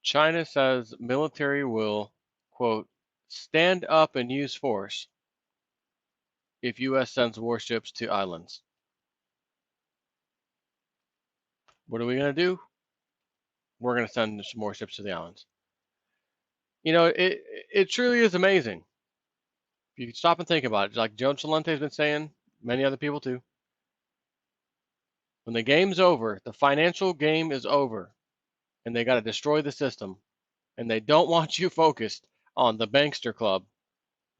China says military will, quote, stand up and use force if U.S. sends warships to islands. What are we going to do? We're going to send some more ships to the islands. You know, it truly is amazing. If you stop and think about it, like Joe Salente's been saying, many other people too. When the game's over, the financial game is over, and they got to destroy the system, and they don't want you focused on the bankster club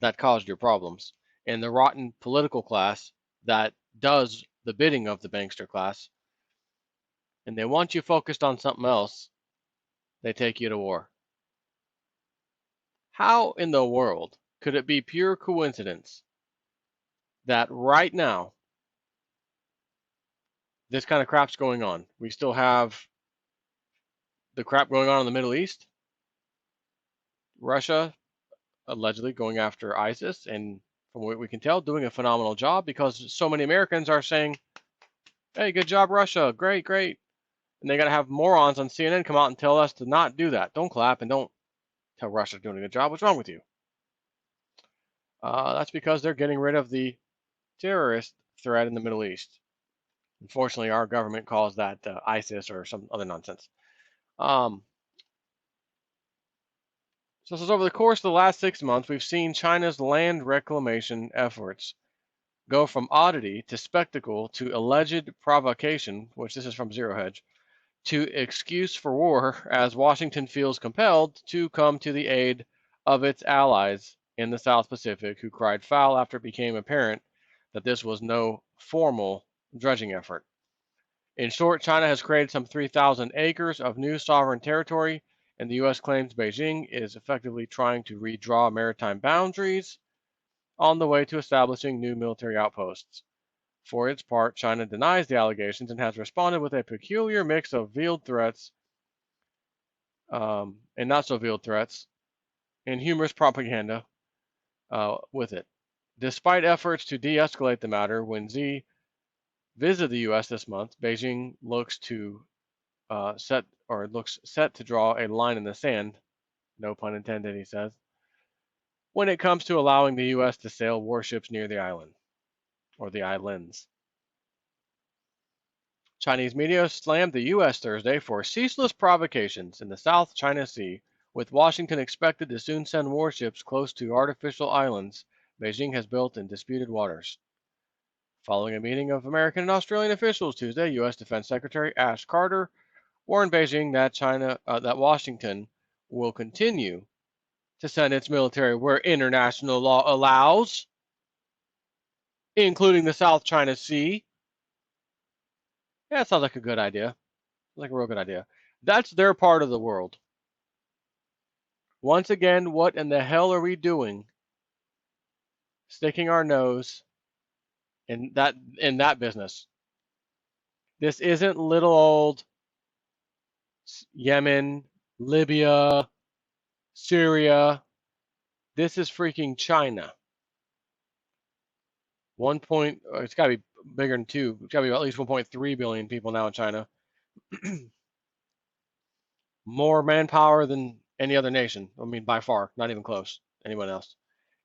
that caused your problems and the rotten political class that does the bidding of the bankster class, and they want you focused on something else, they take you to war. How in the world could it be pure coincidence that right now this kind of crap's going on? We still have the crap going on in the Middle East, Russia allegedly going after ISIS, and from what we can tell, doing a phenomenal job because so many Americans are saying, hey, good job, Russia, great, great. And they got to have morons on CNN come out and tell us to not do that. Don't clap and don't tell Russia's doing a good job. What's wrong with you? That's because they're getting rid of the terrorist threat in the Middle East. Unfortunately, our government calls that ISIS or some other nonsense. So this is over the course of the last 6 months, we've seen China's land reclamation efforts go from oddity to spectacle to alleged provocation, which this is from Zero Hedge, to excuse for war as Washington feels compelled to come to the aid of its allies in the South Pacific who cried foul after it became apparent that this was no formal dredging effort. In short, China has created some 3,000 acres of new sovereign territory, and the U.S. claims Beijing is effectively trying to redraw maritime boundaries on the way to establishing new military outposts. For its part, China denies the allegations and has responded with a peculiar mix of veiled threats and not so veiled threats and humorous propaganda with it. Despite efforts to de escalate the matter, when Xi visited the U.S. this month, Beijing looks set to draw a line in the sand, no pun intended, he says, when it comes to allowing the U.S. to sail warships near the island or the islands. Chinese media slammed the U.S. Thursday for ceaseless provocations in the South China Sea, with Washington expected to soon send warships close to artificial islands Beijing has built in disputed waters. Following a meeting of American and Australian officials Tuesday, U.S. Defense Secretary Ash Carter warned Beijing that Washington will continue to send its military where international law allows, including the South China Sea. Yeah, that sounds like a good idea. Like a real good idea. That's their part of the world. Once again, what in the hell are we doing? Sticking our nose in that business. This isn't little old Yemen, Libya, Syria. This is freaking China. It's got to be bigger than two. It's got to be at least 1.3 billion people now in China. More manpower than any other nation. I mean, by far, not even close. Anyone else.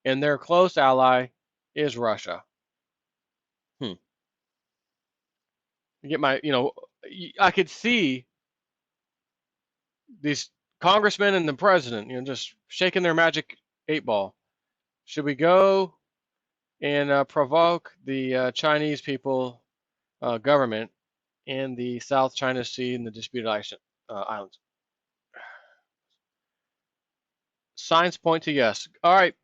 And their close ally is Russia. I could see these congressmen and the president, just shaking their magic 8 ball. Should we go and provoke the Chinese people government in the South China Sea and the disputed islands? Signs point to yes. All right.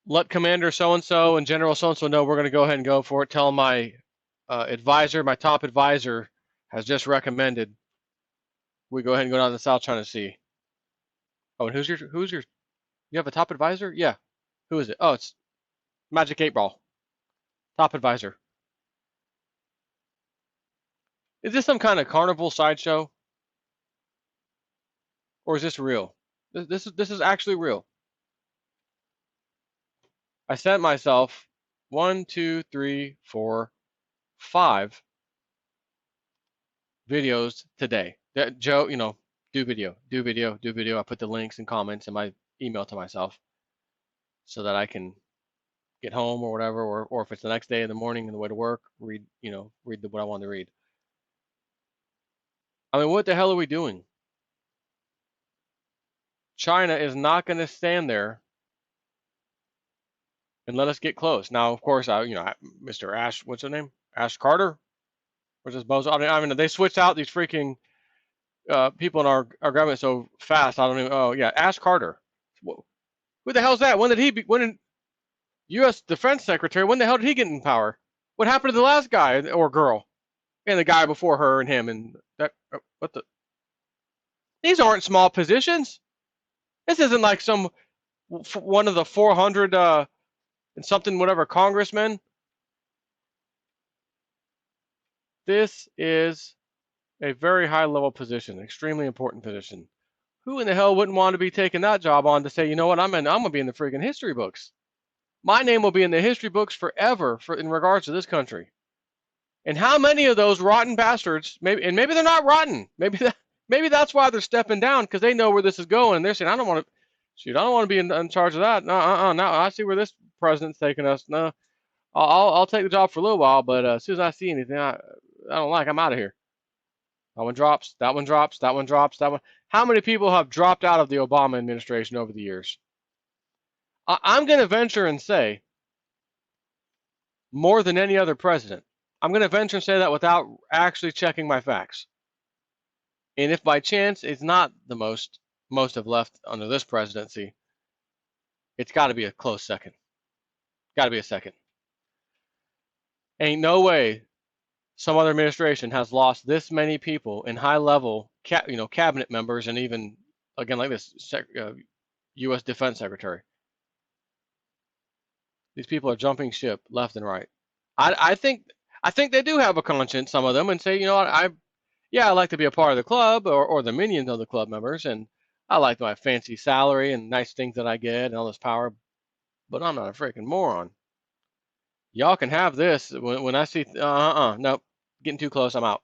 Let Commander so-and-so and General so-and-so know we're going to go ahead and go for it. Tell my my top advisor, has just recommended we go ahead and go down to the South China Sea. Oh, and you have a top advisor? Yeah. Who is it? Oh, it's Magic 8 Ball. Top advisor. Is this some kind of carnival sideshow? Or is this real? This is actually real. I sent myself 1, 2, 3, 4, 5 videos today. Joe, do video, do video, do video. I put the links and comments in my email to myself so that I can get home or whatever, or if it's the next day in the morning on the way to work, read what I want to read. I mean, what the hell are we doing? China is not going to stand there and let us get close. Now, of course, Mr. Ash, what's his name? Ash Carter? What's this bozo? I mean, they switched out these freaking people in our government so fast. I don't even. Oh yeah, Ash Carter. Who the hell's that? When did U.S. Defense Secretary? When the hell did he get in power? What happened to the last guy or girl, and the guy before her and him and that? What the? These aren't small positions. This isn't like some one of the 400 and something whatever congressmen. This is a very high level position, extremely important position. Who in the hell wouldn't want to be taking that job on to say, you know what, I'm gonna be in the freaking history books. My name will be in the history books forever in regards to this country. And how many of those rotten bastards, maybe they're not rotten. Maybe that's why they're stepping down, because they know where this is going, and they're saying, I don't want to be in charge of that. No, I see where this president's taking us. No, I'll take the job for a little while, but as soon as I see anything I don't like, I'm out of here. That one drops, that one drops, that one drops, that one. How many people have dropped out of the Obama administration over the years? I'm going to venture and say more than any other president. I'm going to venture and say that without actually checking my facts. And if by chance it's not the most have left under this presidency, it's got to be a close second. Got to be a second. Ain't no way some other administration has lost this many people in high-level, cabinet members, and even again like this, U.S. Defense Secretary. These people are jumping ship left and right. I think they do have a conscience, some of them, and say, you know what, I like to be a part of the club or the minions of the club members, and I like my fancy salary and nice things that I get and all this power, but I'm not a freaking moron. Y'all can have this. When I see, nope, getting too close, I'm out.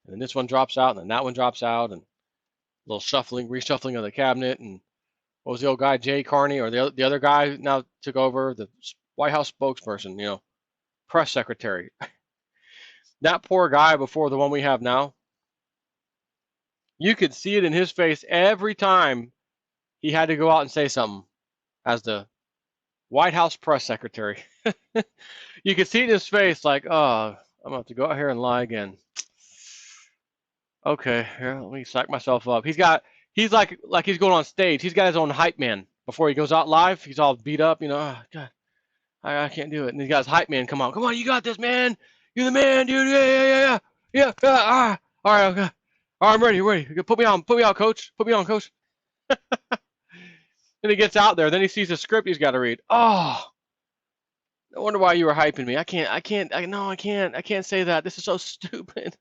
And then this one drops out, and then that one drops out, and a little reshuffling of the cabinet, and what was the old guy, Jay Carney, or the other guy now took over, the White House spokesperson, press secretary. That poor guy before the one we have now, you could see it in his face every time he had to go out and say something as the White House press secretary. You could see it in his face like, oh, I'm going to have to go out here and lie again. Okay, here, let me psych myself up. He's like he's going on stage. He's got his own hype man. Before he goes out live, he's all beat up, oh, God, I can't do it. And he's got his hype man come on, you got this, man. You're the man, dude. Yeah. All right, okay. All right, I'm ready. Put me on, coach. Put me on, coach. Then he gets out there. Then he sees a script he's got to read. Oh, no wonder why you were hyping me. I can't say that. This is so stupid.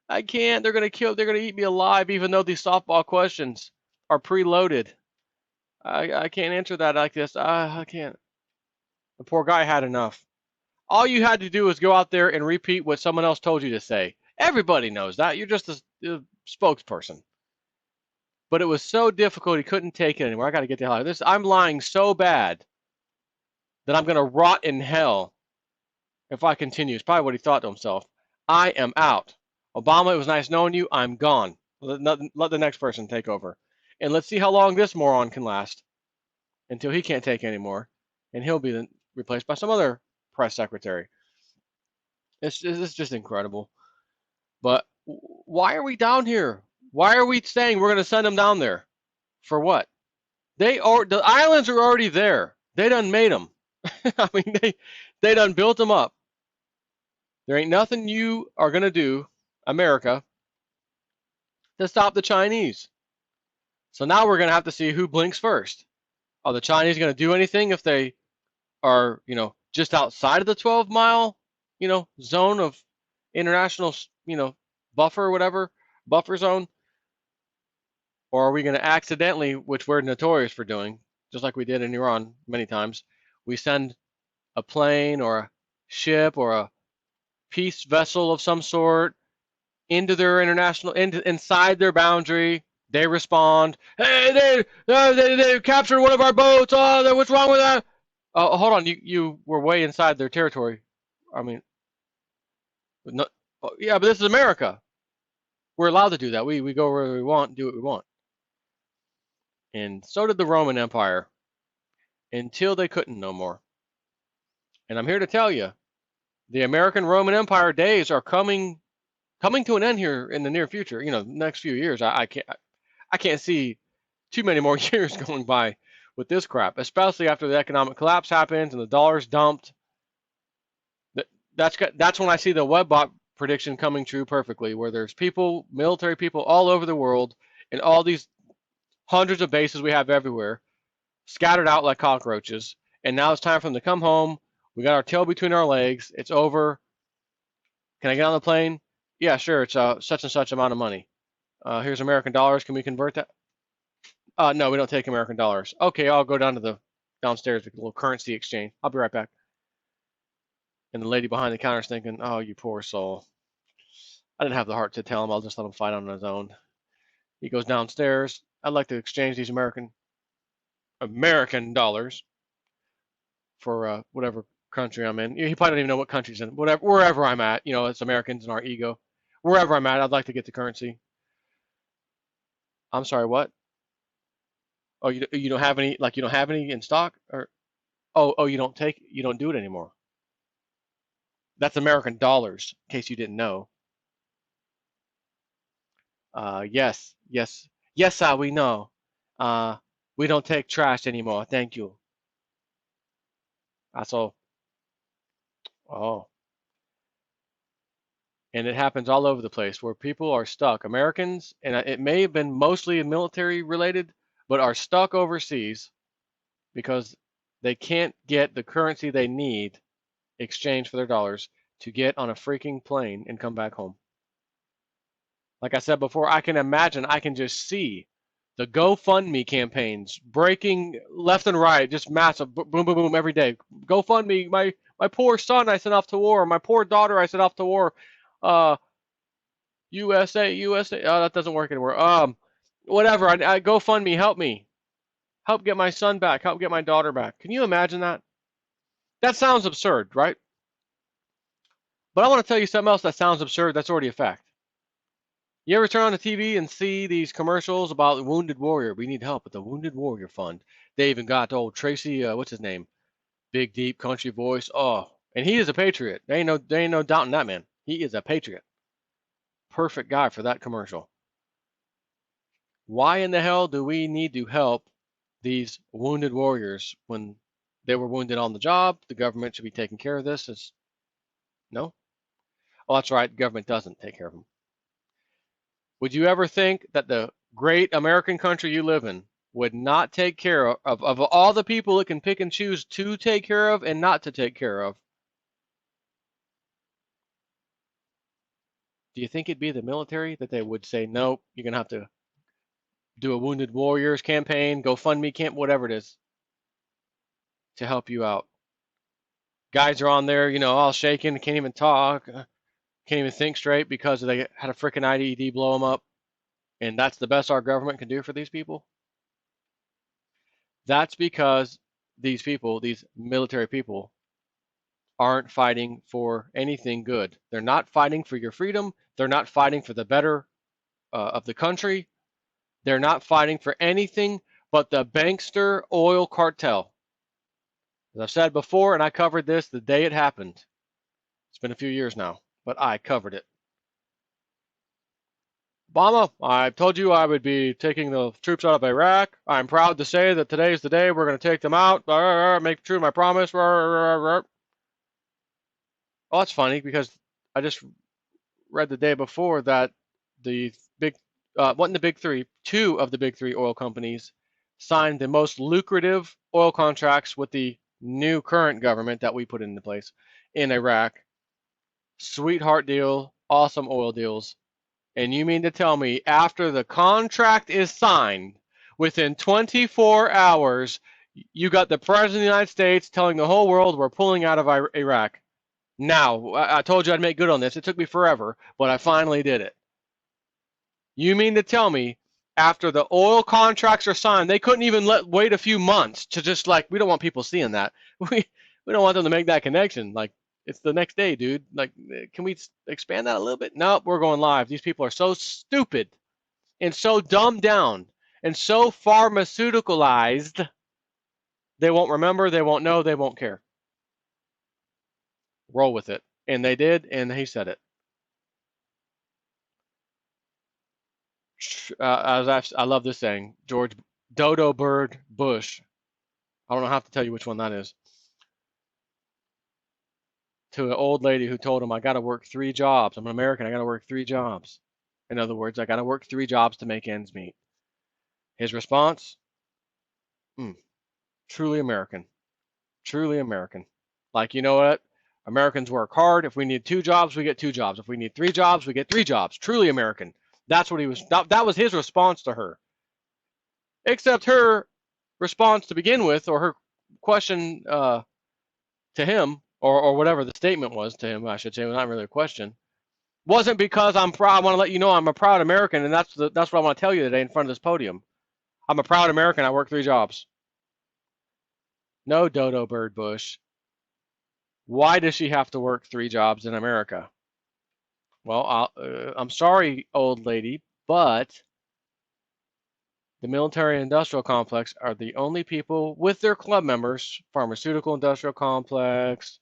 I can't. They're gonna eat me alive, even though these softball questions are preloaded. I can't answer that like this. I can't. The poor guy had enough. All you had to do was go out there and repeat what someone else told you to say. Everybody knows that. You're just a spokesperson. But it was so difficult, he couldn't take it anymore. I got to get the hell out of this. I'm lying so bad that I'm going to rot in hell if I continue. It's probably what he thought to himself. I am out. Obama, it was nice knowing you. I'm gone. Let the next person take over. And let's see how long this moron can last until he can't take anymore. And he'll be replaced by some other press secretary. It's just incredible. But why are we down here? Why are we saying we're going to send them down there? For what? The islands are already there. They done made them. I mean, they done built them up. There ain't nothing you are going to do, America, to stop the Chinese. So now we're going to have to see who blinks first. Are the Chinese going to do anything if they are, just outside of the 12-mile, zone of international, buffer or whatever, buffer zone? Or are we going to accidentally, which we're notorious for doing, just like we did in Iran many times, we send a plane or a ship or a peace vessel of some sort into their inside their boundary. They respond, hey, they captured one of our boats. Oh, what's wrong with that? Oh, hold on, you were way inside their territory. I mean, no, oh, yeah, but this is America. We're allowed to do that. We go where we want, do what we want. And so did the Roman Empire until they couldn't no more. And I'm here to tell you, the American Roman Empire days are coming to an end here in the near future. Next few years. I can't see too many more years going by with this crap, especially after the economic collapse happens and the dollar's dumped. That's when I see the Webbot prediction coming true perfectly, where there's people, military people all over the world, and all these hundreds of bases we have everywhere, scattered out like cockroaches. And now it's time for them to come home. We got our tail between our legs. It's over. Can I get on the plane? Yeah, sure. It's such and such amount of money. Here's American dollars. Can we convert that? No, we don't take American dollars. Okay, I'll go down to the downstairs with a little currency exchange. I'll be right back. And the lady behind the counter is thinking, oh, you poor soul. I didn't have the heart to tell him. I'll just let him fight on his own. He goes downstairs. I'd like to exchange these American dollars for whatever country I'm in. He probably don't even know what country's in. Wherever I'm at, it's Americans and our ego. Wherever I'm at, I'd like to get the currency. I'm sorry, what? Oh, you don't have any, like you don't have any in stock, or you don't do it anymore. That's American dollars, in case you didn't know. Yes, yes, yes, we know. We don't take trash anymore. Thank you. That's all. Oh, and it happens all over the place where people are stuck. Americans, and it may have been mostly military related, but are stuck overseas because they can't get the currency they need exchanged for their dollars to get on a freaking plane and come back home. Like I said before, I can just see the GoFundMe campaigns breaking left and right, just massive, boom, boom, boom, every day. GoFundMe, my poor son I sent off to war, my poor daughter I sent off to war. USA, USA. Oh, that doesn't work anymore. Whatever. I GoFundMe, help me, help get my son back, help get my daughter back. Can you imagine that? That sounds absurd, right? But I want to tell you something else that sounds absurd. That's already a fact. You ever turn on the TV and see these commercials about the Wounded Warrior? We need help with the Wounded Warrior Fund. They even got old Tracy, what's his name? Big, deep country voice. Oh, and he is a patriot. There ain't no doubting that man. He is a patriot. Perfect guy for that commercial. Why in the hell do we need to help these wounded warriors when they were wounded on the job? The government should be taking care of this. No? Oh, that's right. The government doesn't take care of them. Would you ever think that the great American country you live in would not take care of all the people it can pick and choose to take care of and not to take care of? Do you think it'd be the military that they would say, nope, you're going to have to do a Wounded Warriors campaign, GoFundMe camp, whatever it is, to help you out? Guys are on there, all shaking, can't even talk, can't even think straight because they had a freaking IED blow them up. And that's the best our government can do for these people? That's because these people, these military people, aren't fighting for anything good. They're not fighting for your freedom. They're not fighting for the better of the country. They're not fighting for anything but the bankster oil cartel. As I've said before, and I covered this the day it happened. It's been a few years now, but I covered it. Obama, I told you I would be taking the troops out of Iraq. I'm proud to say that today is the day we're going to take them out. Make true my promise. Oh, that's funny because I just read the day before that the big, wasn't the big three, two of the big three oil companies signed the most lucrative oil contracts with the new current government that we put into place in Iraq. Sweetheart deal, awesome oil deals. And you mean to tell me after the contract is signed, within 24 hours, you got the President of the United States telling the whole world we're pulling out of Iraq? Now, I told you I'd make good on this. It took me forever, but I finally did it. You mean to tell me after the oil contracts are signed, they couldn't even wait a few months to just like, we don't want people seeing that. We don't want them to make that connection. Like, it's the next day, dude. Like, can we expand that a little bit? Nope, we're going live. These people are so stupid and so dumbed down and so pharmaceuticalized, they won't remember, they won't know, they won't care. Roll with it. And they did, and he said it. I love this saying, George Dodo Bird Bush. I don't have to tell you which one that is. To an old lady who told him, I got to work 3 jobs. I'm an American. I got to work 3 jobs. In other words, I got to work 3 jobs to make ends meet. His response, truly American. Truly American. Like, you know what? Americans work hard. If we need 2 jobs, we get 2 jobs. If we need 3 jobs, we get 3 jobs. Truly American. That's what he was. That was his response to her. Except her response to begin with, or her question to him, or whatever the statement was to him, I should say, not really a question, wasn't because I'm proud. I want to let you know I'm a proud American, and that's what I want to tell you today in front of this podium. I'm a proud American. I work 3 jobs. No, Dodo Bird Bush. Why does she have to work 3 jobs in America? Well, I'm sorry, old lady, but the military-industrial complex are the only people with their club members, pharmaceutical industrial complex,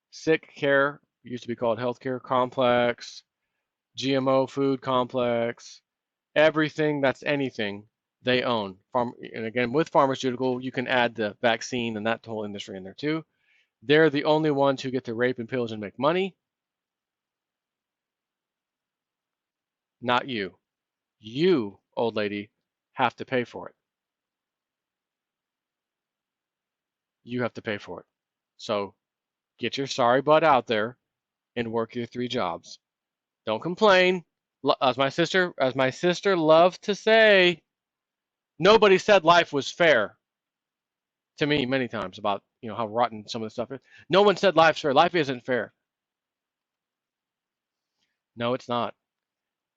sick care, used to be called healthcare complex, GMO food complex, everything that's anything they own. And again, with pharmaceutical, you can add the vaccine and that whole industry in there too. They're the only ones who get to rape and pillage and make money, not you. You, old lady, have to pay for it. You have to pay for it. So get your sorry butt out there and work your 3 jobs. Don't complain. As my sister loved to say, nobody said life was fair to me many times about how rotten some of the stuff is. No one said life's fair. Life isn't fair. No, it's not.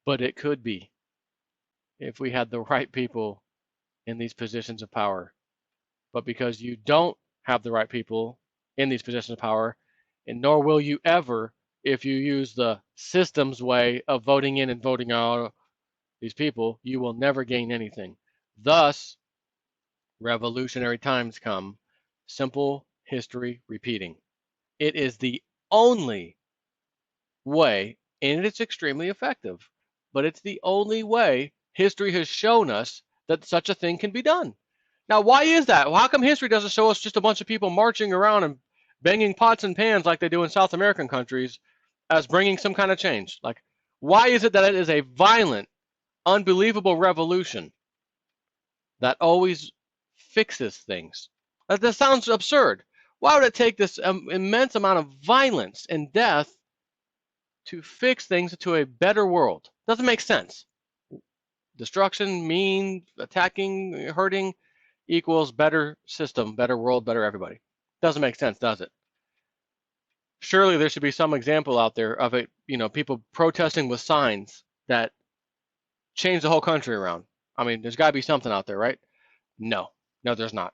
But it could be if we had the right people in these positions of power. But because you don't have the right people in these positions of power, and nor will you ever if you use the system's way of voting in and voting out these people, you will never gain anything. Thus, revolutionary times come, simple history repeating. It is the only way, and it's extremely effective, but it's the only way history has shown us that such a thing can be done. Now, why is that? Well, how come history doesn't show us just a bunch of people marching around and banging pots and pans like they do in South American countries as bringing some kind of change? Like, why is it that it is a violent, unbelievable revolution that always fixes things? That sounds absurd. Why would it take this immense amount of violence and death to fix things to a better world? Doesn't make sense. Destruction, mean, attacking, hurting equals better system, better world, better everybody. Doesn't make sense, does it? Surely there should be some example out there of it, people protesting with signs that change the whole country around. I mean, there's got to be something out there, right? No, there's not.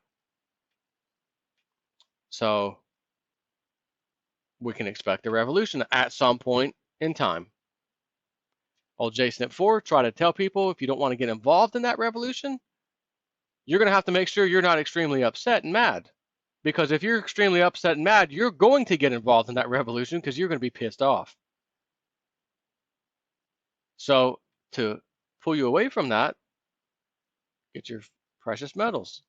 So we can expect a revolution at some point in time. Old JSNIP4 try to tell people if you don't want to get involved in that revolution, you're going to have to make sure you're not extremely upset and mad. Because if you're extremely upset and mad, you're going to get involved in that revolution because you're going to be pissed off. So to pull you away from that, get your precious metals.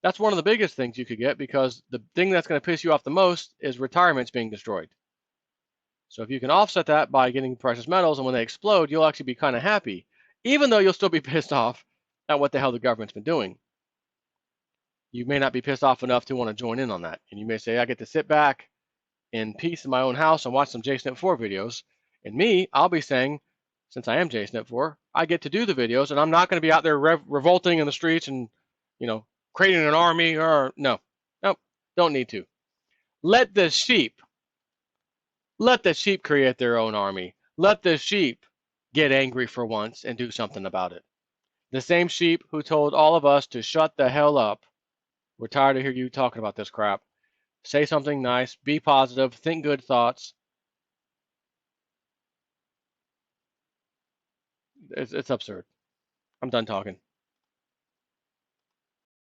That's one of the biggest things you could get, because the thing that's going to piss you off the most is retirement's being destroyed. So if you can offset that by getting precious metals, and when they explode, you'll actually be kind of happy, even though you'll still be pissed off at what the hell the government's been doing. You may not be pissed off enough to want to join in on that. And you may say, I get to sit back in peace in my own house and watch some JSNIP4 videos. And me, I'll be saying, since I am JSNIP4, I get to do the videos, and I'm not going to be out there revolting in the streets and, creating an army. Or nope, don't need to. Let the sheep create their own army. Let the sheep get angry for once and do something about it. The same sheep who told all of us to shut the hell up. We're tired of hearing you talking about this crap. Say something nice, be positive, think good thoughts. It's absurd. I'm done talking.